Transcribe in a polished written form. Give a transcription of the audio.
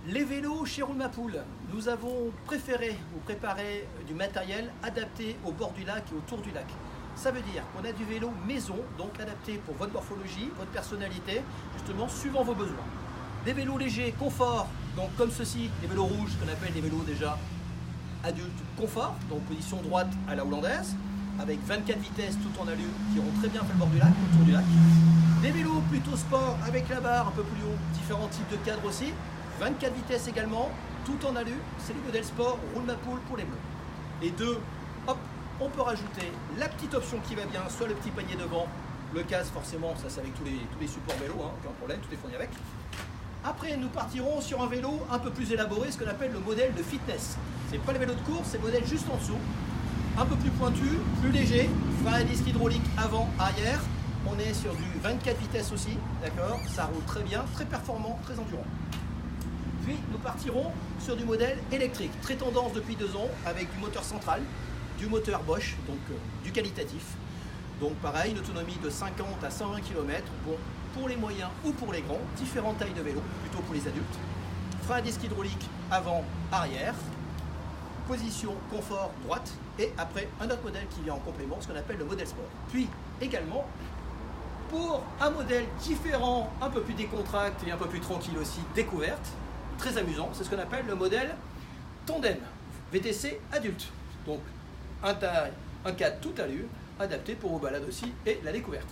Les vélos chez Roulmapool, nous avons préféré vous préparer du matériel adapté au bord du lac et autour du lac. Ça veut dire qu'on a du vélo maison, donc adapté pour votre morphologie, votre personnalité, justement suivant vos besoins. Des vélos légers, confort, donc comme ceci, les vélos rouges qu'on appelle des vélos déjà adultes confort, donc position droite à la hollandaise, avec 24 vitesses tout en alu qui auront très bien fait le bord du lac, autour du lac. Des vélos plutôt sport avec la barre un peu plus haut, différents types de cadres aussi, 24 vitesses également, tout en alu, c'est les modèles sport Roulmapool pour les bleus. Les deux, hop, on peut rajouter la petite option qui va bien, soit le petit panier devant, le casque forcément, ça c'est avec tous les supports vélo, hein, aucun problème, tout est fourni avec. Après, nous partirons sur un vélo un peu plus élaboré, ce qu'on appelle le modèle de fitness. C'est pas le vélo de course, c'est le modèle juste en dessous, un peu plus pointu, plus léger, frein à disque hydraulique avant, arrière. On est sur du 24 vitesses aussi, d'accord, ça roule très bien, très performant, très endurant. Puis nous partirons sur du modèle électrique, très tendance depuis 2 ans, avec du moteur central, du moteur Bosch, donc du qualitatif. Donc pareil, une autonomie de 50 à 120 km, bon, pour les moyens ou pour les grands, différentes tailles de vélo, plutôt pour les adultes. Frein à disque hydraulique avant, arrière, position confort droite, et après un autre modèle qui vient en complément, ce qu'on appelle le modèle sport. Puis également, pour un modèle différent, un peu plus décontracté et un peu plus tranquille aussi, découverte, très amusant, c'est ce qu'on appelle le modèle tandem, VTC adulte. Donc un cadre tout alu, adapté pour vos balades aussi et la découverte.